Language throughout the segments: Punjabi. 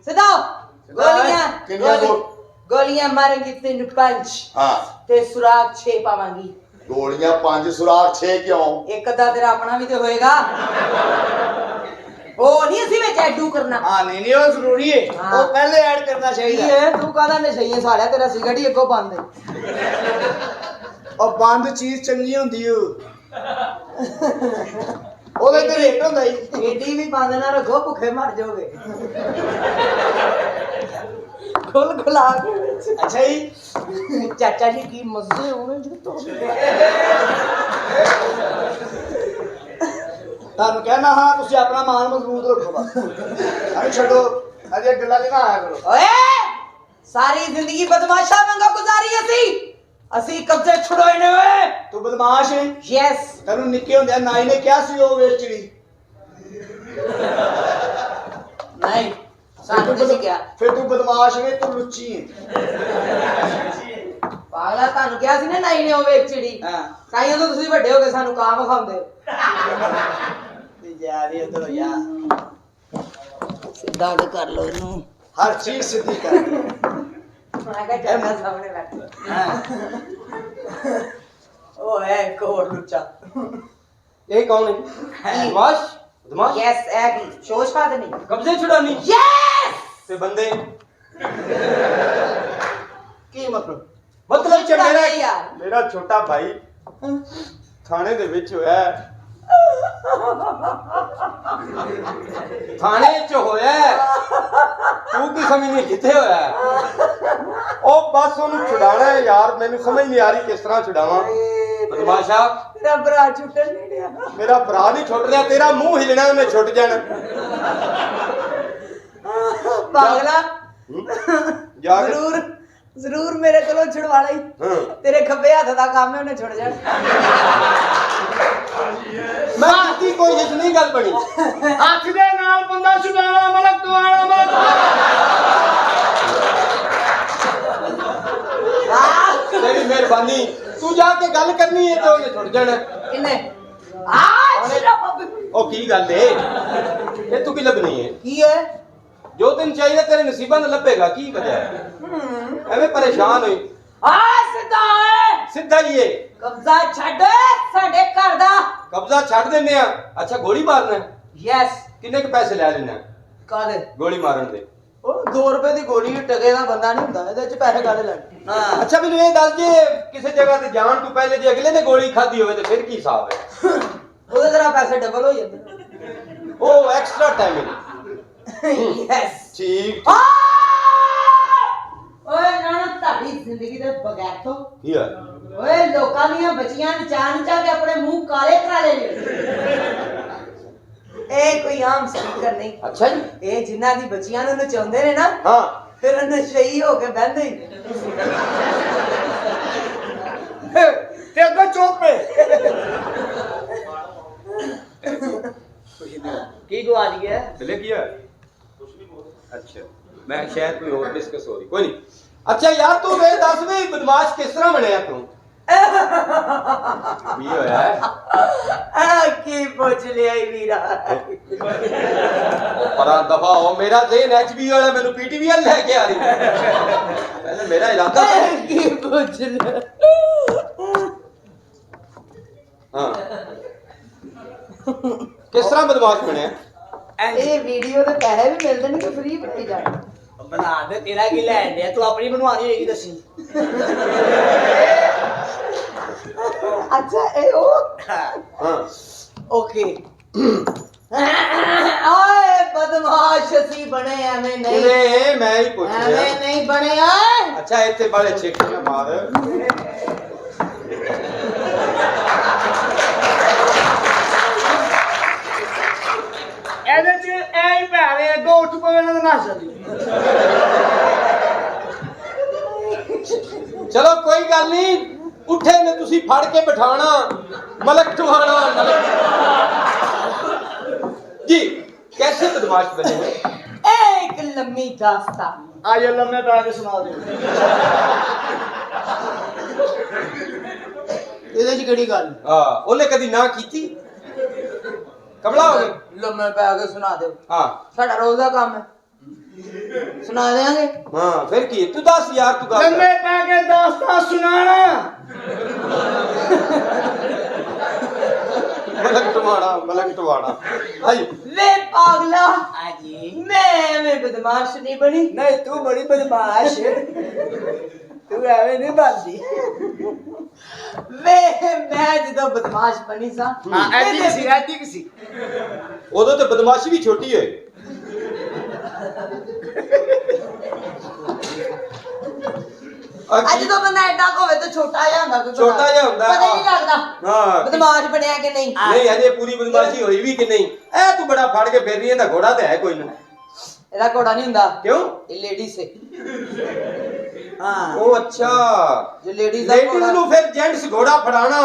सीधा गोलियां मारेंगी 3 5 हाँ ते सुराग 6 पावांगी गोलियां 5 सुराग 6 क्यों एक अद्धा तेरा अपना भी तो होएगा ओ नहीं ਅਸੀਂ ਵਿੱਚ ਐਡੂ ਕਰਨਾ हाँ नहीं वो जरूरी है वो पहले ऐड करना चाहिए ये तू कादा नशई है सालिया तेरा सिगरेट ही अगो बंद है और बंद चीज चंगी होंदी है ਉਹਦੇ ਤੇ ਰੇਟ ਹੁੰਦਾ ਜੀ ਏਡੀ ਵੀ ਬੰਦ ਨਾ ਰੱਖੋ ਭੁੱਖੇ ਮਰ ਜਾਓਗੇ ਖੁੱਲ ਖੁਲਾ ਕੇ ਅੱਛਾ ਜੀ ਚਾਚਾ ਜੀ ਕੀ ਮਜ਼ੇ ਹੋਣੇ ਜੀ ਤੁਹਾਨੂੰ ਕਹਿਣਾ ਹਾਂ ਤੁਸੀਂ ਆਪਣਾ ਮਾਨ ਮਜ਼ਬੂਤ ਰੱਖੋ ਬਸ ਅਰੇ ਛੱਡੋ ਅਜੇ ਗੱਲਾਂ ਨਹੀਂ ਨਾ ਆਇਆ ਕਰੋ ਓਏ ਸਾਰੀ ਜ਼ਿੰਦਗੀ ਬਦਮਾਸ਼ਾਂ ਵਾਂਗਾ ਗੁਜ਼ਾਰੀ ਅਸੀਂ ਕਬਜ਼ੇ ਛੁਡੋਏ ਨੇ ਓਏ ਤੂੰ ਬਦਮਾਸ਼ ਹੈ ਯੈਸ ਤੈਨੂੰ ਨਿੱਕੇ ਹੁੰਦਿਆਂ ਨਾਈ ਨੇ ਕਿਹਾ ਸੀ ਉਹ ਵੇਚੜੀ ਨਹੀਂ ਸਾਨੂੰ ਨਹੀਂ ਕਿਹਾ ਫਿਰ ਤੂੰ ਬਦਮਾਸ਼ ਹੈ ਤੂੰ ਲੁੱਚੀ ਹੈ ਪਾਗਲਾ ਤੁਹਾਨੂੰ ਕਿਹਾ ਸੀ ਨਾ ਨਾਈ ਨੇ ਉਹ ਵੇਚੜੀ ਹਾਂ ਕਾਈਆਂ ਤੋਂ ਤੁਸੀਂ ਵੱਡੇ ਹੋ ਕੇ ਸਾਨੂੰ ਕਾਂ ਵਿਖਾਉਂਦੇ ਹੋ ਯਾਰ ਇਹ ਤਾਂ ਯਾਰ ਸਿੱਧਾ ਕਰ ਲੋ ਇਹਨੂੰ ਹਰ ਚੀਜ਼ ਸਿੱਧੀ ਕਰ ਮੈਂ ਕਿਹਾ ਜੱਗਾ ਸਾਹਮਣੇ ਬੈਠ ਉਹ ਹੈ ਕੋਰ ਲੁੱਚਾ ਇਹ ਕੌਣ ਹੈ ਬਦਮਾਸ਼ ਬਦਮਾਸ਼ ਯੈਸ ਐਗੀ ਸ਼ੋਸ਼ ਖਾਦ ਨਹੀਂ ਕਬਜ਼ੇ ਛੁਡਾਨੀ ਯੈਸ ਤੇ ਬੰਦੇ ਕੀ ਮਤਲਬ ਮਤਲਬ ਕਿ ਛੁਡਾਨੇ ਯਾਰ ਮੇਰਾ ਛੋਟਾ ਭਾਈ ਥਾਣੇ ਦੇ ਵਿੱਚ ਹੋਇਆ ਥਾਣੇ 'ਚ ਹੋਇਆ ਤੂੰ ਕੀ ਸਮਝਣੀ ਕਿੱਥੇ ਹੋਇਆ ਉਹ ਬਸ ਉਹਨੂੰ ਛੁਡਾਣਾ ਹੈ ਯਾਰ ਮੈਨੂੰ ਸਮਝ ਨਹੀਂ ਆ ਰਹੀ ਕਿਸ ਤਰ੍ਹਾਂ ਛੁਡਾਵਾਂ ਬਦਮਾਸ਼ਾ ਤੇਰਾ ਭਰਾ ਛੁੱਟਣ ਨਹੀਂ ਰਿਹਾ ਮੇਰਾ ਭਰਾ ਨਹੀਂ ਛੁੱਟ ਰਿਹਾ ਤੇਰਾ ਮੂੰਹ ਹਿਲਣਾ ਉਹਨੇ ਛੁੱਟ ਜਾਣਾ ਪਾਗਲਾ ਜਾ ਕੇ ਜ਼ਰੂਰ ਮੇਰੇ ਕੋਲੋਂ ਛੁਡਵਾ ਲਈ ਤੇਰੇ ਖੱਬੇ ਹੱਥ ਦਾ ਕੰਮ ਹੈ ਉਹਨੇ ਛੁੱਟ ਜਾਣਾ ਮੈਂ ਕੀਤੀ ਕੋਈ ਇਸ ਨਹੀਂ ਗੱਲ ਬਣੀ ਹੱਥ ਦੇ ਨਾਲ ਬੰਦਾ ਛੁਡਾਣਾ ਮਲਕ ਦਵਾਣਾ ਮਲਕ ਤੇਰੀ ਮਿਹਰਬਾਨੀ ਤੂੰ ਜਾ ਕੇ ਗੱਲ ਕਰਨੀ ਹੈ ਤੇ ਉਹਨੇ ਛੁੱਟ ਜਾਣਾ ਕਿੰਨੇ ਉਹ ਕੀ ਗੱਲ ਏ ਇਹ ਤੂੰ ਕੀ ਲੱਭਣੀ ਹੈ ਕੀ ਹੈ ਜੋ ਤੈਨੂੰ ਚਾਹੀਦਾ ਤੇਰੇ ਨਸੀਬਾਂ ਨੂੰ ਲੱਭੇਗਾ ਕੀ ਵਜ੍ਹਾ ਹੈ ਐਵੇਂ ਪਰੇਸ਼ਾਨ ਹੋਈ ਆ ਸਿੱਧਾ ਹੈ ਸਿੱਧਾ ਹੀ ਏ ਕਬਜ਼ਾ ਛੱਡ ਸਾਡੇ ਘਰ ਦਾ ਕਬਜ਼ਾ ਛੱਡ ਦਿੰਨੇ ਆ ਅੱਛਾ ਗੋਲੀ ਮਾਰਨਾ ਯੈਸ ਕਿੰਨੇ ਕੁ ਪੈਸੇ ਲੈ ਲੈਣਾ ਕਾਦੇ ਗੋਲੀ ਮਾਰਨ ਦੇ ਉਹ 2 ਰੁਪਏ ਦੀ ਗੋਲੀ ਟਕੇ ਦਾ ਬੰਦਾ ਨਹੀਂ ਹੁੰਦਾ ਇਹਦੇ ਚ ਪੈਸੇ ਕਾਦੇ ਲੈਣੇ ਹਾਂ ਅੱਛਾ ਮੈਨੂੰ ਇਹ ਦੱਸ ਜੇ ਕਿਸੇ ਜਗ੍ਹਾ ਤੇ ਜਾਣ ਤੋਂ ਪਹਿਲੇ ਜੇ ਅਗਲੇ ਨੇ ਗੋਲੀ ਖਾਧੀ ਹੋਵੇ ਤੇ ਫਿਰ ਕੀ ਹਿਸਾਬ ਹੈ ਉਹਦੇ ਤਰ੍ਹਾਂ ਪੈਸੇ ਡਬਲ ਹੋ ਜਾਂਦੇ ਉਹ ਐਕਸਟਰਾ ਟਾਈਮਿੰਗ ਯੈਸ ਠੀਕ ਓਏ ਨਾ ਤੁਹਾਡੀ ਜ਼ਿੰਦਗੀ ਦੇ ਬਗੈਰ ਤੋਂ ਕੀ ਹੈ ਓਏ ਲੋਕਾਂ ਦੀਆਂ ਬੱਚੀਆਂ ਨਚਾ ਕੇ ਆਪਣੇ ਮੂੰਹ ਕਾਲੇ ਕਰਾ ਲੈ ਇਹ ਕੋਈ ਆਮ ਸਪੀਕਰ ਨਹੀਂ ਅੱਛਾ ਜੀ ਇਹ ਜਿਨ੍ਹਾਂ ਦੀ ਬੱਚੀਆਂ ਨੂੰ ਨਚਾਉਂਦੇ ਨੇ ਨਾ ਹਾਂ ਫਿਰ ਨਸ਼ਈ ਹੋ ਕੇ ਬਹਿੰਦੇ ਹੀ ਤੇ ਅੱਗੋਂ ਚੋਪੇ ਕੀ ਗਵਾਚ ਗਿਆ चले गया अच्छा मैं शायद कोई और डिस्कस हो रही कोई नहीं अच्छा यार तू ये दस भी बदमाश किस तरह बनया तू की होया ਆ ਕੀ ਪੁੱਛ ਲਿਆ ਈ ਵੀਰਾ परा दफा हो मेरा ज़हन एचबी वाला मेनू पीटीवी वाला लेके आ रही पहले मेरा इलाका ਕੀ ਪੁੱਛ ਲਿਆ हां किस तरह बदमाश बनया ਇਹ ਵੀਡੀਓ ਦੇ ਪੈਸੇ ਵੀ ਮਿਲਦੇ ਨੇ ਕਿ ਫ੍ਰੀ ਬਣਾਈ ਜਾਣ ਬਣਾ ਦੇ ਤੇਰਾ ਕੀ ਲੈਣ ਦੇ ਤੂੰ ਆਪਣੀ ਬਣਵਾਣੀ ਹੋਏਗੀ ਦੱਸੀ ਅੱਛਾ ਇਹ ਉਹ हां ਓਕੇ ਓਏ ਬਦਮਾਸ਼ ਅਸੀਂ ਬਣੇ ਐਵੇਂ ਨਹੀਂ इन्हें मैं ही पूछ ਐਵੇਂ रहा ਨਹੀਂ ਬਣੇ ਓਏ अच्छा इतने बड़े चेक ना मार ਇਹਦੇ ਚ ਐ ਹੀ ਭੈਣੇ ਅੱਗੋਂ ਉੱਠ ਪਵੇ ਇਹਨਾਂ ਦਾ ਨਾਸ਼ ਜਾਂਦੀ चलो कोई गल नहीं उठे ने तुसी फड़ के बिठाना मलक टवाना जी कैसे बदमाश बने हैं ਇੱਕ ਲੰਮੀ ਦਾਸਤਾਨ ਆ ਜਾ ਲੰਮੇ ਪੈ ਕੇ ਸੁਣਾ ਦੇ ਇਹਦੇ ਚ ਕਿਹੜੀ ਗੱਲ हां ओले कदी ना कीती कमला हो गए ਲੰਮੇ ਪੈ ਕੇ ਸੁਣਾ ਦਿਓ हां ਸਾਡਾ ਰੋਜ਼ ਦਾ ਕੰਮ ਹੈ ਸੁਣਾ ਦੇਾਂਗੇ। ਹਾਂ ਫਿਰ ਕੀ ਤੂੰ ਦੱਸ ਯਾਰ ਤੂੰ ਗੱਲ ਲੰਮੇ ਪੈ ਕੇ ਦਾਸਤਾਂ ਸੁਣਾਣਾ। ਮਲਕ ਟਵਾਣਾ ਹਾਈ ਵੇ ਪਾਗਲਾ ਮੈਂ ਐਵੇਂ ਬਦਮਾਸ਼ ਨਹੀਂ ਬਣੀ। ਨਹੀਂ ਤੂੰ ਬੜੀ ਬਦਮਾਸ਼ ਤੂੰ ਐਵੇਂ ਨਹੀਂ ਬਣਦੀ। ਵੇ ਮੈਂ ਜਦੋਂ ਬਦਮਾਸ਼ ਬਣੀ ਸਾਂ ਹਾਂ ਐਡੀ ਸੀ ਉਦੋਂ ਤੇ ਬਦਮਾਸ਼ੀ ਵੀ ਛੋਟੀ ਹੋਏ। ਅੱਜ ਜਦੋਂ ਬੰਦਾ ਐਡਾ ਕੁ ਹੋਵੇ ਤਾਂ ਛੋਟਾ ਜਿਹਾ ਹੁੰਦਾ ਕੋਈ ਛੋਟਾ ਜਿਹਾ ਹੁੰਦਾ, ਪਤਾ ਹੀ ਨਹੀਂ ਲੱਗਦਾ ਹਾਂ। ਬਦਮਾਸ਼ ਬਣਿਆ ਕਿ ਨਹੀਂ। ਨਹੀਂ ਅਜੇ ਪੂਰੀ ਬਦਮਾਸ਼ੀ ਹੋਈ ਵੀ ਕਿ ਨਹੀਂ। ਐ ਤੂੰ ਬੜਾ ਫੜ ਕੇ ਫਿਰ ਰਹੀ ਹੈ ਤਾਂ ਘੋੜਾ ਤੇ ਹੈ ਕੋਈ ਨਾ। ਇਹਦਾ ਘੋੜਾ ਨਹੀਂ ਹੁੰਦਾ, ਕਿਉਂ? ਇਹ ਲੇਡੀਜ਼ ਹੈ। ਹਾਂ हाँ ਉਹ ਅੱਛਾ जो लेडीज का ਲੇਡੀਜ਼ घोड़ा ਨੂੰ ਫਿਰ ਜੈਂਟਸ ਘੋੜਾ ਫੜਾਣਾ।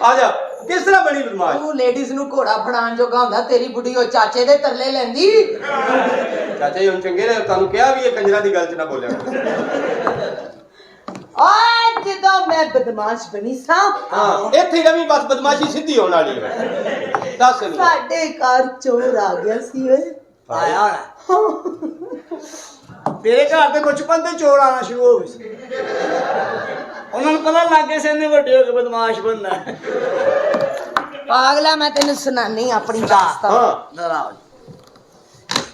ਆ ਜਾ ਕਿਸ ਤਰ੍ਹਾਂ ਬਣੀ ਬਦਮਾਸ਼। ਤੂੰ ਲੇਡੀਜ਼ ਨੂੰ ਘੋੜਾ ਫੜਾਉਣ ਜੋਗਾ ਹੁੰਦਾ, ਤੇਰੀ ਬੁੱਢੀ ਉਹ ਚਾਚੇ ਦੇ ਤਰਲੇ ਲੈਂਦੀ। ਚਾਚਾ ਜੀ ਹੁਣ ਚੰਗੇ ਨੇ ਤੁਹਾਨੂੰ ਕਿਹਾ ਵੀ ਇਹ ਕੰਜਰਾਂ ਦੀ ਗੱਲ ਚ ਨਾ ਬੋਲਿਆ ਕਰੋ। ਓਏ ਜਦੋਂ ਮੈਂ ਬਦਮਾਸ਼ ਬਣੀ ਸਾਂ ਹਾਂ ਇੱਥੇ ਹੀ ਰਵੀ ਬਸ ਬਦਮਾਸ਼ੀ ਸਿੱਧੀ ਹੋਣ ਵਾਲੀ ਹੈ। ਦੱਸ ਇਹਨੂੰ। ਸਾਡੇ ਘਰ ਚੋਰ ਆ ਗਿਆ ਸੀ ਓਏ। ਆਇਆ ਹੋਣਾ ਮੇਰੇ ਘਰ ਤੇ ਬਚਪਨ ਤੇ ਚੋਰ ਆਣਾ ਸ਼ੁਰੂ ਹੋ ਗਏ ਸੀ। ਉਹਨਾਂ ਨੂੰ ਪਤਾ ਲੱਗ ਗਿਆ ਸੀ ਇਹਨੇ ਵੱਡੇ ਹੋ ਕੇ ਬਦਮਾਸ਼ ਬਣਨਾ। ਪਾਗਲਾ ਮੈਂ ਤੈਨੂੰ ਸੁਣਾਨੀ ਆਪਣੀ ਦਾਸਤਾਨ। ਹਾਂ ਦਰਾਓ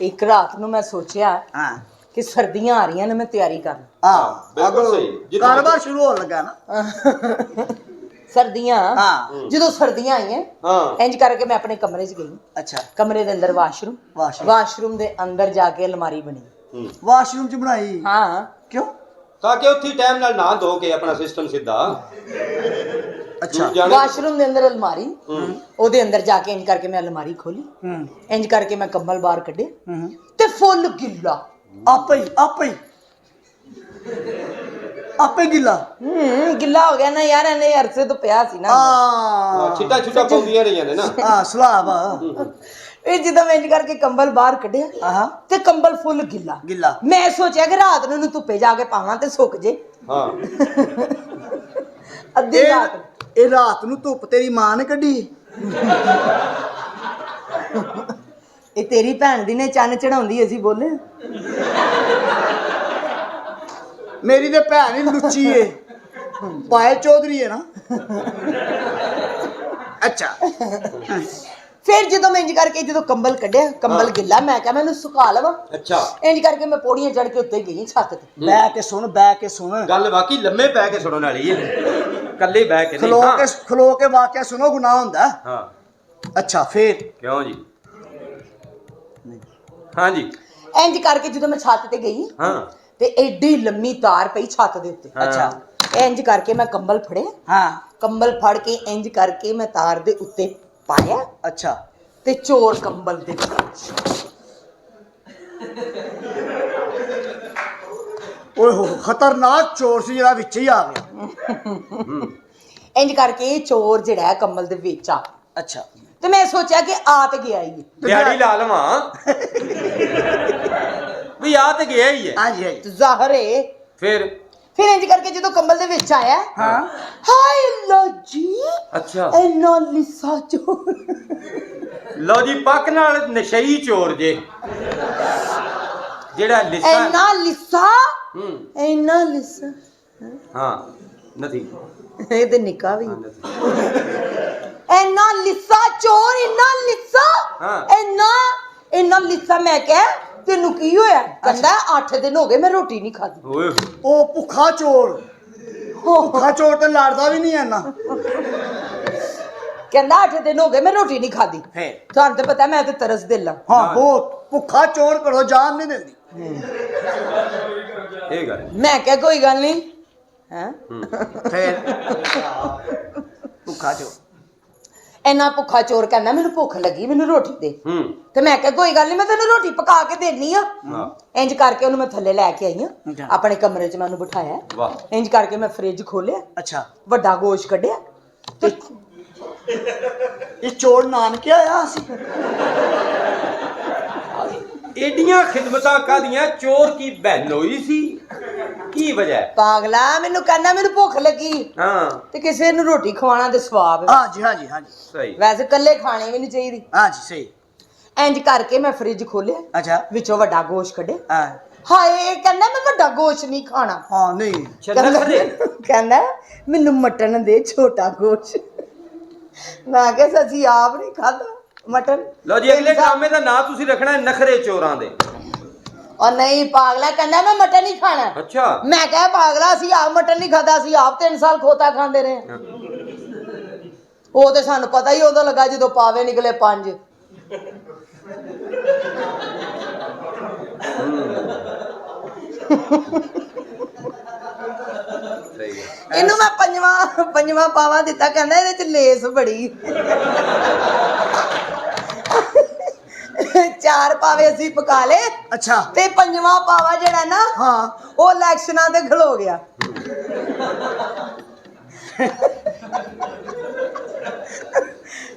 ਇੱਕ ਰਾਤ ਨੂੰ ਮੈਂ ਸੋਚਿਆ ਹਾਂ ਕਿ ਸਰਦੀਆਂ ਆ ਰਹੀਆਂ ਨੇ, ਮੈਂ ਤਿਆਰੀ ਕਰ ਹਾਂ ਬਿਲਕੁਲ ਸਹੀ। ਜਿੱਦਾਂ- ਕਾਰੋਬਾਰ ਸ਼ੁਰੂ ਹੋਣ ਲੱਗਾ ਨਾ। ਸਰਦੀਆਂ ਹਾਂ ਜਦੋਂ ਸਰਦੀਆਂ ਆਈਆਂ ਹਾਂ ਇੰਜ ਕਰਕੇ ਮੈਂ ਆਪਣੇ ਕਮਰੇ 'ਚ ਗਈ। ਅੱਛਾ ਕਮਰੇ ਦੇ ਅੰਦਰ ਵਾਸ਼ਰੂਮ ਵਾਸ਼ਰੂਮ ਦੇ ਅੰਦਰ ਜਾ ਕੇ ਅਲਮਾਰੀ ਬਣੀ। ਵਾਸ਼ਰੂਮ ਚ ਬਣਾਈ ਹਾਂ ਕਿਉਂ? ਤਾਂ ਕਿ ਉੱਥੇ ਟਾਈਮ ਨਾਲ ਨਾ ਧੋ ਕੇ ਆਪਣਾ ਸਿਸਟਮ ਸਿੱਧਾ। ਅੱਛਾ ਜਾਣੇ- ਵਾਸ਼ਰੂਮ ਦੇ ਅੰਦਰ ਅਲਮਾਰੀ, ਉਹਦੇ ਅੰਦਰ ਜਾ ਕੇ ਇੰਜ ਕਰਕੇ ਮੈਂ ਅਲਮਾਰੀ ਖੋਲੀ। ਇੰਜ ਕਰਕੇ ਮੈਂ ਕੰਬਲ ਬਾਹਰ ਕੱਢੇ ਤੇ ਫੁੱਲ ਗਿੱਲਾ। ਆਪੇ ਗਿੱਲਾ ਗਿੱਲਾ ਹੋ ਗਿਆ ਨਾ ਯਾਰ, ਇਹਨੇ ਅਰਸੇ ਤੋਂ ਪਿਆ ਸੀ ਨਾ। ਆ ਛਿੱਟਾ ਛੁੱਟਾ ਪਾਉਂਦੀਆਂ ਰਹੀਆਂ ਨੇ ਨਾ। ਆ ਸਲਾਬ ਇਹ ਜਦੋਂ ਮੈਂ ਇੰਜ ਕਰਕੇ ਕੰਬਲ ਬਾਹਰ ਕੱਢਿਆ ਆਹਾ ਤੇ ਕੰਬਲ ਫੁੱਲ ਗਿੱਲਾ। ਗਿੱਲਾ ਮੈਂ ਸੋਚਿਆ ਕਿ ਰਾਤ ਨੂੰ ਇਹਨੂੰ ਧੁੱਪੇ ਜਾ ਕੇ ਪਾਵਾਂ ਤੇ ਸੁੱਕ ਜੇ। ਹਾਂ ਅੱਧੀ ਰਾਤ ਇਹ ਰਾਤ ਨੂੰ ਧੁੱਪ ਤੇਰੀ ਮਾਂ ਨੇ ਕੱਢੀ। ਇਹ ਤੇਰੀ ਭੈਣ ਦੀ ਨੇ ਚੰਨ ਚੜਾਉਂਦੀ ਅਸੀਂ ਬੋਲੇ। ਮੇਰੀ ਤੇ ਭੈਣ ਹੀ ਲੁੱਚੀ ਏ, ਪਾਇਲ ਚੌਧਰੀ ਹੈ ਨਾ। ਅੱਛਾ ਫਿਰ ਜਦੋਂ ਮੈਂ ਇੰਜ ਕਰਕੇ ਜਦੋਂ ਕੰਬਲ ਕੱਢਿਆ, ਕੰਬਲ ਗਿੱਲਾ, ਮੈਂ ਕਿਹਾ ਮੈਨੂੰ ਸੁਕਾ ਲਵਾਂ। ਅੱਛਾ ਇੰਜ ਕਰਕੇ ਮੈਂ ਪੌੜੀਆਂ ਚੜ ਕੇ ਉੱਤੇ ਗਈ ਛੱਤ ਤੇ। ਬਹਿ ਕੇ ਸੁਣ ਗੱਲ ਵਾਕਈ ਲੰਮੇ ਪੈ ਕੇ ਸੁਣਨ ਵਾਲੀ ਹੈ। ਕੱਲੇ ਬਹਿ ਕੇ ਨਹੀਂ। ਖਲੋ ਕੇ ਵਾਕਿਆ ਸੁਣੋ, ਗੁਨਾਹ ਹੁੰਦਾ। ਹਾਂ ਅੱਛਾ ਫੇਰ ਕਿਉਂ ਜੀ? ਹਾਂ ਜੀ ਇੰਜ ਕਰਕੇ ਜਦੋਂ ਮੈਂ ਛੱਤ ਤੇ ਗਈ ਹਾਂ ਤੇ ਐਡੀ ਲੰਮੀ ਤਾਰ ਪਈ ਛੱਤ ਦੇ ਉੱਤੇ। ਅੱਛਾ ਇੰਜ ਕਰਕੇ ਮੈਂ ਕੰਬਲ ਫੜਿਆ, ਹਾਂ ਕੰਬਲ ਫੜ ਕੇ ਇੰਜ ਕਰਕੇ ਮੈਂ ਤਾਰ ਦੇ ਉੱਤੇ ਪਾਇਆ ਅੱਛਾ ਤੇ ਚੋਰ ਕੰਬਲ ਦੇ ਵਿੱਚ। ਓਏ ਹੋ ਖਤਰਨਾਕ ਚੋਰ ਸੀ ਜਿਹੜਾ ਵਿੱਚ ਹੀ ਆ ਗਿਆ। ਇੰਜ ਕਰਕੇ ਚੋਰ ਜਿਹੜਾ ਹੈ ਕੰਬਲ ਦੇ ਵਿੱਚ ਆ। ਅੱਛਾ ਤੇ ਮੈਂ ਸੋਚਿਆ ਕਿ ਆ ਤੇ ਗਿਆ ਹੀ ਹੈ। ਦਿਹਾੜੀ ਲਾ ਲਵਾਂ ਵੀ ਆ ਤੇ ਗਿਆ ਹੀ ਹੈ। ਹਾਂਜੀ ਹਾਂਜੀ ਤੇ ਜ਼ਾਹਰ ਹੈ ਫਿਰ ਇੰਜ ਕਰਕੇ ਜਦੋਂ ਕੰਬਲ ਦੇ ਵਿੱਚ ਆਇਆ, ਹਾਂ ਹਾਏ ਲੋ ਜੀ ਅੱਛਾ ਇੰਨਾ ਲਿਸਾ ਚੋਰ। ਲਓ ਜੀ ਪੱਕ ਨਾਲ ਨਸ਼ਈ ਚੋਰ ਜੇ ਜਿਹੜਾ ਲਿਸਾ ਇੰਨਾ ਲਿਸਾ ਇੰਨਾ ਲਿਸਾ। ਹਾਂ ਨਥੀ ਇਹ ਤੇ ਨਿੱਕਾ ਵੀ ਹਾਂ ਨਥੀ ਇੰਨਾ ਲਿਸਾ ਚੋਰ, ਇੰਨਾ ਲਿਸਾ, ਹਾਂ। ਇੰਨਾ ਲਿਸਾ। ਮੈਂ ਕਿਹਾ ਤੈਨੂੰ ਕੀ ਹੋਇਆ? ਕਹਿੰਦਾ 8 ਦਿਨ ਹੋ ਗਏ ਮੈਂ ਰੋਟੀ ਨਹੀਂ ਖਾਧੀ। ਓਏ ਉਹ ਭੁੱਖਾ ਚੋਰ ਤੇ ਲੜਦਾ ਵੀ ਨਹੀਂ ਐਨਾ। ਕਹਿੰਦਾ 8 ਦਿਨ ਹੋ ਗਏ ਮੈਂ ਰੋਟੀ ਨਹੀਂ ਖਾਧੀ। ਫੇਰ ਤੁਹਾਨੂੰ ਤਾਂ ਪਤਾ ਮੈਂ ਤੇ ਤਰਸ ਦਿਲ ਆ। ਹਾਂ ਬਹੁਤ ਭੁੱਖਾ ਚੋਰ ਘਰੋਂ ਜਾਣ ਨਹੀਂ ਦਿੰਦੀ। ਇਹ ਗੱਲ ਮੈਂ ਕਿਹਾ ਕੋਈ ਗੱਲ ਨਹੀਂ ਹੈ। ਫੇਰ ਭੁੱਖਾ ਚੋਰ ਇੰਨਾ ਭੁੱਖਾ ਚੋਰ ਕਹਿੰਦਾ ਮੈਨੂੰ ਭੁੱਖ ਲੱਗੀ, ਮੈਨੂੰ ਰੋਟੀ ਦੇ। ਤੇ ਮੈਂ ਕਿਹਾ ਕੋਈ ਗੱਲ ਨਹੀਂ, ਮੈਂ ਤੈਨੂੰ ਰੋਟੀ ਪਕਾ ਕੇ ਦੇਣੀ ਆ। ਇੰਜ ਕਰਕੇ ਉਹਨੂੰ ਮੈਂ ਥੱਲੇ ਲੈ ਕੇ ਆਈ ਆ, ਆਪਣੇ ਕਮਰੇ 'ਚ ਮੈਂ ਉਹਨੂੰ ਬਿਠਾਇਆ। ਵਾਹ ਇੰਜ ਕਰਕੇ ਮੈਂ ਫ੍ਰਿਜ ਖੋਲਿਆ, ਅੱਛਾ ਵੱਡਾ ਗੋਸ਼ ਕੱਢਿਆ ਤੇ ਇਹ ਚੋਰ ਨਾਨਕੇ ਆਇਆ ਸੀ। ਏਡੀਆਂ ਖਿਦਮਤਾਂ ਕਾਦੀਆਂ? ਚੋਰ ਕੀ ਬਹਿਨ ਹੋਈ ਸੀ? ਕੀ ਵਜ੍ਹਾ? ਪਾਗਲਾ ਮੈਨੂੰ ਕਹਿੰਦਾ ਮੈਨੂੰ ਭੁੱਖ ਲੱਗੀ ਹਾਂ ਤੇ ਕਿਸੇ ਨੂੰ ਰੋਟੀ ਖਵਾਉਣਾ ਤੇ ਸਵਾਬ ਹੈ। ਹਾਂਜੀ ਹਾਂਜੀ ਹਾਂਜੀ ਸਹੀ ਵੈਸੇ ਇਕੱਲੇ ਖਾਣੇ ਵੀ ਨਹੀਂ ਚਾਹੀਦੀ। ਹਾਂਜੀ ਸਹੀ ਇੰਜ ਕਰਕੇ ਮੈਂ ਫ੍ਰਿਜ ਖੋਲਿਆ, ਅੱਛਾ ਵਿੱਚੋਂ ਵੱਡਾ ਗੋਸ਼ ਕੱਢਿਆ। ਹਾਂ ਹਾਏ ਕਹਿੰਦਾ ਮੈਂ ਵੱਡਾ ਗੋਸ਼ ਨਹੀਂ ਖਾਣਾ। ਹਾਂ ਨਹੀਂ ਕਹਿੰਦਾ ਮੈਨੂੰ ਮਟਨ ਦੇ ਛੋਟਾ ਗੋਸ਼। ਮੈਂ ਕਿਹਾ ਸੱਚੀ ਆਪ ਨਹੀਂ ਖਾਦਾ ਮਟਨ। ਲਓ ਜੀ ਅਗਲੇ ਡਰਾਮੇ ਦਾ ਨਾਂ ਤੁਸੀਂ ਰੱਖਣਾ ਹੈ ਨਖਰੇ ਚੋਰਾਂ ਦੇ। ਔਰ ਨਹੀਂ ਪਾਗਲਾ ਕਹਿੰਦਾ ਮੈਂ ਮਟਨ ਨਹੀਂ ਖਾਣਾ। ਅੱਛਾ ਮੈਂ ਕਿਹਾ ਪਾਗਲਾ ਅਸੀਂ ਆਪ ਮਟਨ ਨਹੀਂ ਖਾਦਾ, ਅਸੀਂ ਆਪ 3 ਸਾਲ ਖੋਤਾ ਖਾਂਦੇ ਰਹੇ। ਉਹ ਤੇ ਸਾਨੂੰ ਪਤਾ ਹੀ ਉਦੋਂ ਲੱਗਾ ਜਦੋਂ ਪਾਵੇ ਨਿਕਲੇ 5। ਇਹਨੂੰ ਮੈਂ ਪੰਜਵਾਂ ਪਾਵਾ ਦਿੱਤਾ, ਕਹਿੰਦਾ ਇਹਦੇ ਚ ਲੇਸ ਬੜੀ। 4 ਪਾਵੇ ਅਸੀਂ ਪਕਾ ਲੇ। ਅੱਛਾ ਤੇ 5ਵਾਂ ਪਾਵਾ ਜਿਹੜਾ ਨਾ ਹਾਂ ਉਹ ਇਲੈਕਸ਼ਨਾਂ ਤੇ ਖਲੋ ਗਿਆ।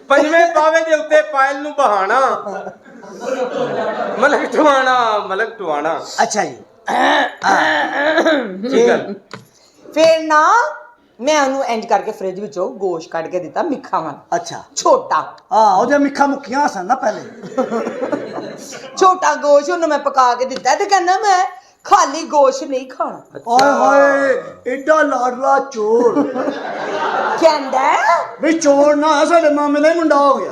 ਪੰਜਵੇਂ ਪਾਵੇ ਦੇ ਉੱਤੇ ਪਾਇਲ ਨੂੰ ਬਹਾਣਾ, ਮਲਕ ਟਵਾਣਾ। ਅੱਛਾ ਜੀ ਠੀਕ ਗੱਲ। ਫਿਰ ਨਾ ਮੈਂ ਉਹਨੂੰ ਇੰਜ ਕਰਕੇ ਫ੍ਰਿਜ ਵਿੱਚੋਂ ਗੋਸ਼ ਕੱਢ ਕੇ ਦਿੱਤਾ ਮਿੱਖਾ ਵਾਲਾ, ਅੱਛਾ ਛੋਟਾ। ਹਾਂ ਉਹਦੇ ਮਿੱਖਾ ਮੁੱਖੀਆਂ ਸਨ ਨਾ ਪਹਿਲੇ। ਛੋਟਾ ਗੋਸ਼ ਉਹਨੂੰ ਮੈਂ ਪਕਾ ਕੇ ਦਿੱਤਾ ਤੇ ਕਹਿੰਦਾ ਮੈਂ ਖਾਲੀ ਗੋਸ਼ ਨਹੀਂ ਖਾਣਾ। ਓਏ ਹੋਏ ਏਡਾ ਲਾਡਲਾ ਚੋਰ। ਕਹਿੰਦਾ ਵੀ ਚੋਰ ਨਾ ਸਾਡੇ ਮਾਮੇ ਦਾ ਹੀ ਮੁੰਡਾ ਹੋ ਗਿਆ।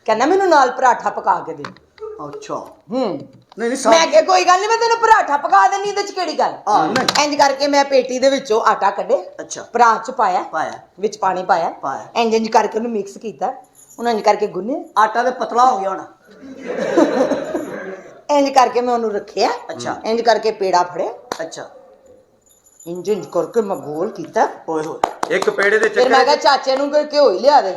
ਕਹਿੰਦਾ ਮੈਨੂੰ ਨਾਲ ਪਰਾਠਾ ਪਕਾ ਕੇ ਦੇ। ਅੱਛਾ ਨਹੀਂ ਨਹੀਂ ਮੈਂ ਕਿਹਾ ਕੋਈ ਗੱਲ ਨਹੀਂ, ਮੈਂ ਤੈਨੂੰ ਪਰਾਠਾ ਪਕਾ ਦੇਣੀ, ਇਹਦੇ ਚ ਕਿਹੜੀ ਗੱਲ। ਨਹੀਂ ਇੰਜ ਕਰਕੇ ਮੈਂ ਪੇਟੀ ਦੇ ਵਿੱਚੋਂ ਆਟਾ ਕੱਢੇ, ਅੱਛਾ ਪਰਾਤ ਚ ਪਾਇਆ, ਪਾਇਆ ਵਿੱਚ ਪਾਣੀ ਪਾਇਆ, ਇੰਜ ਕਰਕੇ ਉਹਨੂੰ ਮਿਕਸ ਕੀਤਾ, ਉਹਨੂੰ ਇੰਜ ਕਰਕੇ ਗੁੰਨਿਆ। ਆਟਾ ਤੇ ਪਤਲਾ ਹੋ ਗਿਆ ਹੁਣ। ਇੰਜ ਕਰਕੇ ਮੈਂ ਉਹਨੂੰ ਰੱਖਿਆ। ਅੱਛਾ ਇੰਜ ਕਰਕੇ ਪੇੜਾ ਫੜਿਆ, ਅੱਛਾ ਇੰਜ ਕਰਕੇ ਮੈਂ ਗੋਲ ਕੀਤਾ। ਓਏ ਹੋਏ ਇੱਕ ਪੇੜੇ ਦੇ ਫਿਰ ਮੈਂ ਕਿਹਾ ਚੱਕਰ ਚਾਚੇ ਨੂੰ ਕੋਈ ਘਿਓ ਹੀ ਲਿਆ ਦੇ।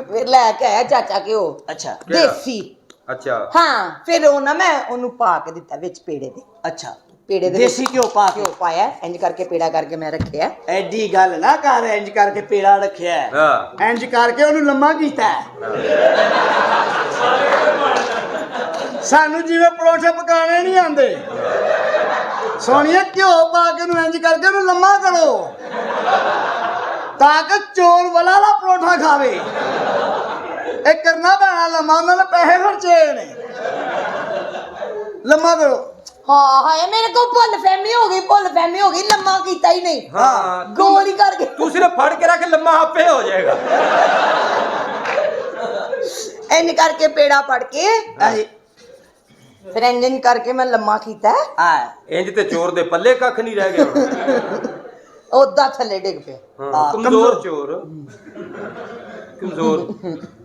ਫਿਰ ਲੈ ਕੇ ਆਇਆ ਚਾਚਾ ਘਿਓ, ਅੱਛਾ ਦੇਸੀ। ਅੱਛਾ ਹਾਂ ਫਿਰ ਉਹ ਨਾ ਮੈਂ ਉਹਨੂੰ ਪਾ ਕੇ ਦਿੱਤਾ ਵਿੱਚ ਪੇੜੇ ਦੇ। ਅੱਛਾ ਪੇੜੇ ਦੇ ਦੇਸੀ ਘਿਓ ਪਾ ਕੇ ਘਿਓ ਪਾਇਆ, ਇੰਜ ਕਰਕੇ ਪੇੜਾ ਕਰਕੇ ਮੈਂ ਰੱਖਿਆ। ਐਡੀ ਗੱਲ ਨਾ ਕਰ, ਇੰਜ ਕਰਕੇ ਪੇੜਾ ਰੱਖਿਆ, ਹਾਂ ਇੰਜ ਕਰਕੇ ਉਹਨੂੰ ਲੰਮਾ ਕੀਤਾ। ਸਾਨੂੰ ਜਿਵੇਂ ਪਰੌਂਠੇ ਪਕਾਣੇ ਨਹੀਂ ਆਉਂਦੇ, ਸੋਨੀਆ ਘਿਓ ਪਾ ਕੇ ਉਹਨੂੰ ਇੰਜ ਕਰਕੇ ਉਹਨੂੰ ਲੰਮਾ ਕਰੋ ਤਾਂ ਕਿ ਚੋਰ ਵਾਲਾ ਪਰੌਂਠਾ ਖਾਵੇ। ਇਹ ਕਰਨਾ ਪੈਣਾ ਲੰਮਾ, ਉਹਨਾਂ ਨੇ ਪੈਸੇ ਖਰਚੇ ਨੇ। ਲੰਮਾ ਕਰੋ। ਹਾਂ ਹਾਏ ਮੇਰੇ ਕੋਲ ਭੁੱਲ ਫਹਿਮੀ ਹੋ ਗਈ, ਲੰਮਾ ਕੀਤਾ ਹੀ ਨਹੀਂ। ਹਾਂ ਗੋਲ ਹੀ ਕਰਕੇ ਤੂੰ ਸਿਰਫ ਫੜ ਕੇ ਰੱਖ, ਲੰਮਾ ਆਪੇ ਹੋ ਜਾਏਗਾ। ਇੰਜ ਕਰਕੇ ਪੇੜਾ ਫੜ ਕੇ ਫਿਰ ਇੰਜ ਕਰਕੇ ਮੈਂ ਲੰਮਾ ਕੀਤਾ। ਇੰਜ ਤੇ ਚੋਰ ਦੇ ਪੱਲੇ ਕੱਖ ਨਹੀਂ ਰਹਿ ਗਿਆ ਹੁਣ। ਉਹਦਾ ਥੱਲੇ ਡਿੱਗ ਪਿਆ। ਹਾਂ ਕਮਜ਼ੋਰ ਚੋਰ, ਕਮਜ਼ੋਰ।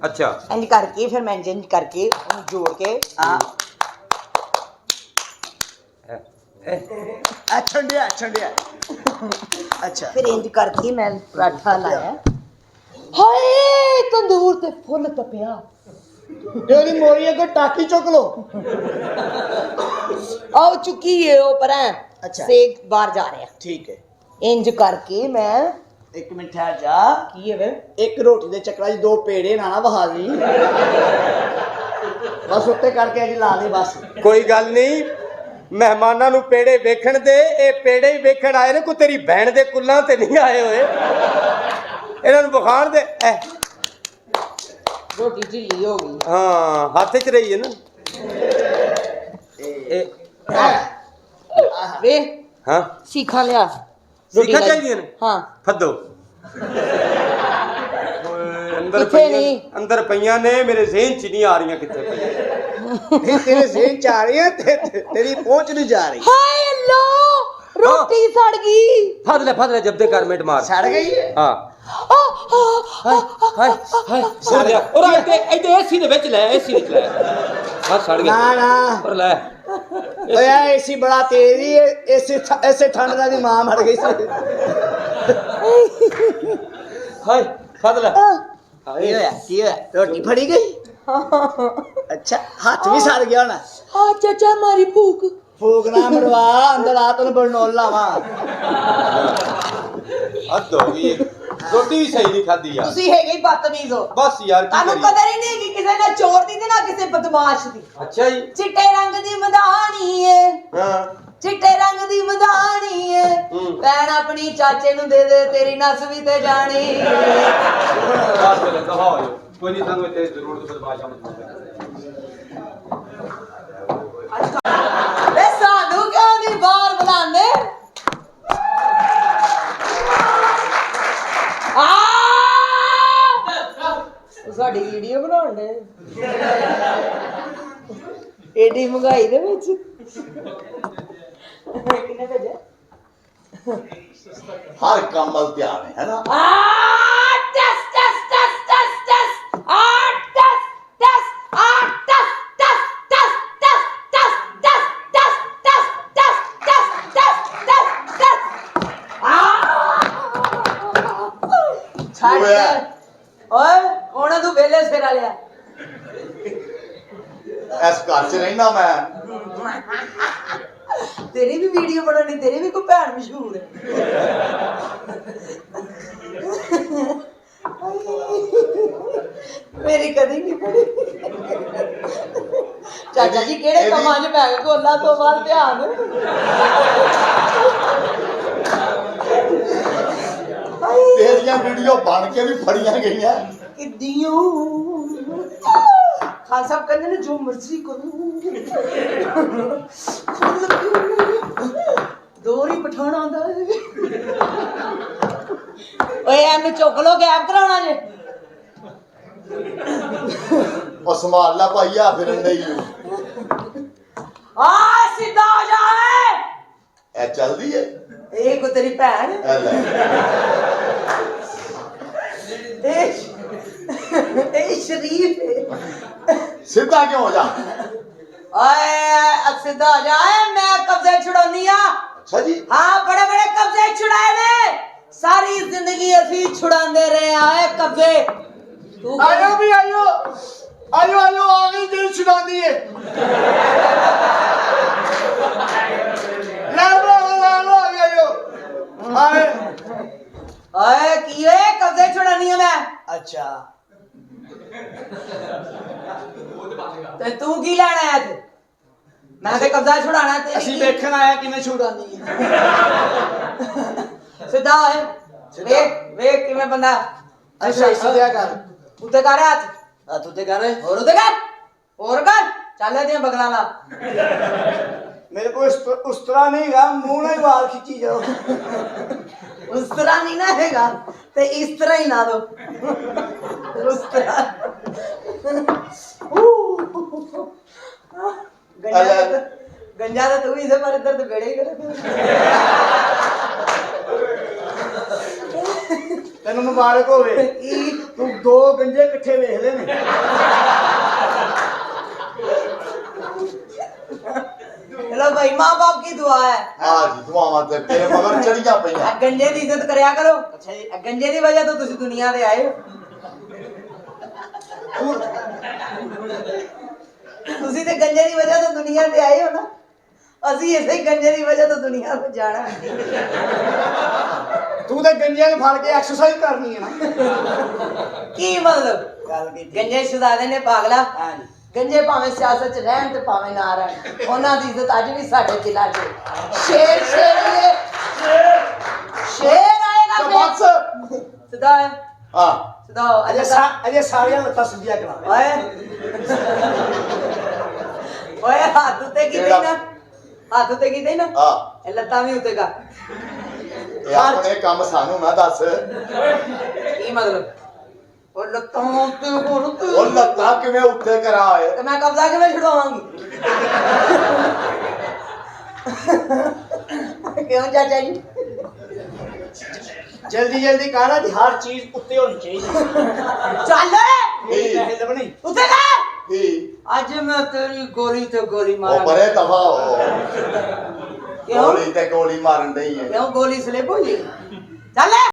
ਅੱਛਾ ਇੰਜ ਕਰਕੇ ਫਿਰ ਮੈਂ ਇੰਜ ਕਰਕੇ ਉਹਨੂੰ ਜੋੜ ਕੇ ਠੰਡਿਆ ਅੱਛਾ ਫਿਰ ਇੰਜ ਕਰਕੇ ਮੈਂ ਪਰਾਠਾ ਲਾਇਆ। ਹਾਏ ਤੰਦੂਰ ਤੇ ਫੁੱਲ ਤਪਿਆ। ਤੇਰੀ ਮੋਰੀ ਅੱਗੇ ਟਾਕੀ ਚੁੱਕ ਲੋ। ਆਓ ਚੁੱਕੀ ਏ ਉਹ ਪਰਾਂ। ਅੱਛਾ ਸੇਕ ਬਾਹਰ ਜਾ ਰਿਹਾ। ਠੀਕ ਹੈ। ਇੰਜ ਕਰਕੇ ਮੈਂ ਇੱਕ ਮਿੰਟ ਠਹਿਰ ਜਾ। ਕੀ ਹੈ ਵੇ? ਇੱਕ ਰੋਟੀ ਦੇ ਚੱਕਰਾਂ 'ਚ 2 ਪੇੜੇ ਨਾ ਵਹਾ ਲਈ। ਬਸ ਉੱਤੇ ਕਰਕੇ ਅਜੀ ਲਾ ਦੇ ਬਸ। ਕੋਈ ਗੱਲ ਨਹੀਂ, ਮਹਿਮਾਨਾਂ ਨੂੰ ਪੇੜੇ ਵੇਖਣ ਦੇ, ਇਹ ਪੇੜੇ ਹੀ ਵੇਖਣ ਆਏ ਨੇ, ਕੋਈ ਤੇਰੀ ਭੈਣ ਦੇ ਕੁੱਲਾਂ ਤੇ ਨਹੀਂ ਆਏ ਹੋਏ। ਇਹਨਾਂ ਨੂੰ ਬੁਖਾਰ ਦੇ। ਰੋਟੀ ਢਿੱਲੀ ਹੋ ਗਈ। ਹਾਂ ਹੱਥ 'ਚ ਰਹੀ ਹੈ ਨਾ ਵੇ ਹਾਂ। ਸੀਖਾਂ ਲਿਆ। ਸੀਖਾਂ ਚਾਹੀਦੀਆਂ ਨੇ? ਹਾਂ ਫੱਦੋ। ਅੰਦਰ ਕਿੱਥੇ ਪਈਆਂ, ਨਹੀਂ? ਅੰਦਰ ਪਈਆਂ ਨੇ, ਮੇਰੇ ਜ਼ਿਹਨ 'ਚ ਨਹੀਂ ਆ ਰਹੀਆਂ ਕਿੱਥੇ ਪਈਆਂ। ਤੇਰੇ ਜ਼ਿਹਨ 'ਚ ਆ ਰਹੀ ਹੈ, ਤੇਰੀ ਪਹੁੰਚ ਨਹੀਂ ਜਾ ਰਹੀ। ਹਾਏ ਅੱਲਾ ਰੋਟੀ ਸੜ ਗਈ। ਫੜ ਲੈ ਜਬ ਦੇ ਕਰ ਮਿੰਟ ਮਾਰ। ਸੜ ਗਈ ਹੈ। ਹਾਂ ਹਾਏ ਸੜ ਗਿਆ। ਔਰ ਇੱਥੇ ਏਸੀ ਦੇ ਵਿੱਚ ਲੈ, ਏਸੀ ਵਿੱਚ ਲੈ। ਹਾਂ ਸੜ ਗਿਆ ਨਾ ਪਰ ਲੈ। ਓਏ ਏਸੀ ਬੜਾ ਤੇਜ਼ ਹੀ, ਇਸੇ ਠੰਡ ਨਾਲ ਦੀ ਮਾਂ ਮਰ ਗਈ ਸੀ। ਹਾਏ ਫੜ ਲੈ। ਕੀ ਹੋਇਆ ਰੋਟੀ ਫੜੀ ਗਈ। ਅੱਛਾ ਹੱਥ ਵੀ ਸੜ ਗਿਆ ਹੁਣ। ਹਾਂ ਚਾਚਾ ਮਾਰੀ ਭੂਕ। ਫੂਕ ਨਾ ਮਰਵਾ, ਅੰਦਰ ਆ ਤੈਨੂੰ ਬਰਨੋਲ ਲਾਵਾਂ। ਹੱਦ ਹੋ ਗਈ, ਰੋਟੀ ਵੀ ਸਹੀ ਨਹੀਂ ਖਾਧੀ ਯਾਰ। ਤੁਸੀਂ ਹੈਗੇ ਹੀ ਬਦਤਮੀਜ਼ ਹੋ। ਬਸ ਯਾਰ ਕੀ ਤੁਹਾਨੂੰ ਕਰੀਏ। ਕਦਰ ਹੀ ਨਹੀਂ ਕਿ ਕਿਸੇ ਨੇ ਚੋਰ ਦੀ ਤੇ ਨਾ ਕਿਸੇ ਬਦਮਾਸ਼ ਦੀ। ਅੱਛਾ ਜੀ। ਚਿੱਟੇ ਰੰਗ ਦੀ ਮਧਾਣੀ ਏ, ਹਾਂ ਚਿੱਟੇ ਰੰਗ ਦੀ ਮਧਾਣੀ ਏ ਭੈਣ ਆਪਣੀ ਚਾਚੇ ਨੂੰ ਦੇ ਦੇ ਤੇਰੀ ਨਸ ਵੀ ਤੇ ਜਾਣੀ ਬਸ ਚਲੋ ਦਫਾ ਹੋ ਜਾਓ ਕੋਈ ਨਹੀਂ ਸਾਨੂੰ ਇੱਥੇ ਜ਼ਰੂਰਤ ਬਦਮਾਸ਼ਾ ਮਤ ਵੇ ਸਾਨੂੰ ਕਿਉਂ ਨਹੀਂ ਬਾਹਰ ਬੁਲਾਉਂਦੇ ਸਾਡੀ ਵੀਡੀਓ ਬਣਾਉਣ ਦੇ ਏਡੀ ਮਹਿੰਗਾਈ ਦੇ ਵਿੱਚ ਕਿੰਨੇ ਭੇਜੇ हर काम ਵੱਲ ਧਿਆਨ ਹੈ ਨਾ ਟਸ ਟਸ ਟਸ ਟਸ ਟਸ ਟਸ ਟਸ ਟਸ ਟਸ ਟਸ ਟਸ ਟਸ ਟਸ ਟਸ ਟਸ ਟਸ ਟਸ ਟਸ ਟਸ ਛੱਡ ਓਏ ਕੌਣ ਤੂੰ ਵੇਲੇ ਸਿਰ ਵਾਲਿਆ ਇਸ ਘਰ 'ਚ ਰਹਿਣਾ ਮੈਂ तेरी भी वीडियो बनानी तेरी भी कोई भैन मशहूर है मेरी कदी नहीं पड़ी चाचा जी केड़े कमां च पै गए कोला तो बाद ध्यान ਤੇਰੀਆਂ ਵੀਡੀਓ ਬਣ ਕੇ ਵੀ ਫੜੀਆਂ ਗਈਆਂ किदियों खान साहब कहते ने जो मर्जी करो दोरी पठाना आंदा ओए एनु चुक लो गैप कराउणा जे ਉਹ ਸੰਭਾਲ ਲਾ ਭਾਈਆ ਫਿਰਨ ਨਹੀਂ आ सीधा हो जाए ਇਹ ਚੱਲਦੀ ਹੈ ए को तेरी भैन ਇਹ ਲੈ ए शरीफ है ਸਿੱਧਾ ਕਿਉਂ ਹੋ ਜਾ ओए सीधा हो जाए मैं कब्जे छुड़ानी आ ਅੱਛਾ ਜੀ हाँ बड़े बड़े कब्जे छुड़ाए ने सारी जिंदगी असी छुड़ाते रहे आए कब्जे तू ਆਇਓ ਵੀ ਆਇਓ ਆਇਓ ਆਇਓ ਆ ਗਈ ਦਿਲ ਛੁਡਾਉਂਦੀ ਏ ਲੈ ਲੋ ਆਇਓ ਆਏ ओए की है कब्जे छुड़ानी है मैं ਅੱਛਾ ते तू की लेना है इत्थे मैं ते कब्जा छुड़ाना ते ਅਸੀਂ ਵੇਖਣ ਆਇਆ ਕਿਵੇਂ ਛੁਡਾਉਂਦੀ ਏ सीधा है देख देख किवें बंदा ਅੱਛਾ ਸਿੱਧਿਆ ਕਰ उते कर हाथ ਆ ਤੂੰ ਤੇ ਕਰ और उते कर चल दिया बगला ला ਮੇਰੇ ਕੋਲ ਉਸ ਤਰ੍ਹਾਂ ਨਹੀਂ ਗਾ ਮੂੰਹ ਨਾਲ ਹੀ ਵਾਲ ਖਿੱਚੀ ਜਾਓ उस तरह नहीं ना हैगा ते इस तरह ही ला दो उस तरह गंजा तो तू इधर पर इधर तो बेड़े ही करे ਤੈਨੂੰ ਮੁਬਾਰਕ ਹੋਵੇ ਤੂੰ ਦੋ ਗੰਜੇ ਇਕੱਠੇ ਵੇਖ ਲੈ ਨੇ हेलो भाई माँ बाप की दुआ है ਆ ਜੀ ਦੁਆਵਾਂ ਤੇ ਤੇਰੇ ਮਗਰ ਚੜੀਆਂ ਪਈਆਂ गंजे की इज्जत करया करो अच्छा जी गंजे की वजह तो तुसी दुनिया दे आए हो तुसी ते गंजे की वजह तो दुनिया दे आए हो ना ਅਸੀਂ ਇਸੇ ਗੰਜੇ ਦੀ ਵਜ੍ਹਾ ਤੋਂ ਦੁਨੀਆ ਤੋਂ ਜਾਣਾ ਤੂੰ ਤੇ ਗੰਜਿਆਂ ਨੂੰ ਫੜ ਕੇ ਐਕਸਰਸਾਈਜ਼ ਕਰਨੀ ਹੈ ਨਾ ਕੀ ਮਤਲਬ ਗੱਲ ਕੀਤੀ ਗੰਜੇ ਸ਼ੁਦਾਦੇ ਨੇ ਪਾਗਲਾ ਹਾਂਜੀ ਗੰਜੇ ਭਾਵੇਂ ਸਿਆਸਤ 'ਚ ਰਹਿਣ ਤੇ ਭਾਵੇਂ ਨਾ ਰਹਿਣ ਉਹਨਾਂ ਦੀ ਇੱਜ਼ਤ ਅੱਜ ਵੀ ਸਾਡੇ ਦਿਲਾਂ 'ਚ ਸ਼ੇਰ ਸ਼ੇਰੀਏ ਸ਼ੇਰ ਆਏਗਾ ਬਸ ਸਿੱਧਾ ਹੈ ਹਾਂ ਸਿੱਧਾ ਅਜੇ ਸਾਰੀਆਂ ਲੱਤਾਂ ਸਿੱਧੀਆਂ ਕਰਾ ਓਏ ਓਏ ਹੱਥ ਉੱਤੇ ਕੀਤੀ ਨਾ ਹੱਥ ਉੱਤੇ ਕੀਤੀ ਨਾ ਹਾਂ ਇਹ ਲੱਤਾਂ ਵੀ ਉੱਤੇ ਕਰ ਇਹ ਆਪਣੇ ਕੰਮ ਸਾਨੂੰ ਨਾ ਦੱਸ ਕੀ ਮਤਲਬ ਉਹ ਲੱਤਾਂ ਉੱਤੇ ਹੋਰ ਉੱਤੇ ਉਹ ਲੱਤਾਂ ਕਿਵੇਂ ਉੱਤੇ ਕਰਾਏ ਤੇ ਮੈਂ ਕਬਜ਼ਾ ਕਿਵੇਂ ਛੁਡਵਾਵਾਂਗੀ ਕਿਉਂ ਚਾਚਾ ਜੀ ਜਲਦੀ ਜਲਦੀ ਕਰ ਅੱਜ ਹਰ ਚੀਜ਼ ਉੱਤੇ ਹੋਣੀ ਚਾਹੀਦੀ ਚੱਲ ਇਹ ਪੈਸੇ ਲੱਭਣੇ ਉੱਤੇ ਕਰ ਕੀ ਅੱਜ ਮੈਂ ਤੇਰੀ ਗੋਲੀ ਤੇ ਗੋਲੀ ਉਹ ਮਾਰਾਂ ਪਰੇ ਦਫਾ ਹੋ ਕਿਉਂ ਗੋਲੀ ਤੇ ਗੋਲੀ ਮਾਰਨ ਡਈ ਹੈ ਕਿਉਂ ਗੋਲੀ ਸਲਿਪ ਹੋਈ ਚੱਲ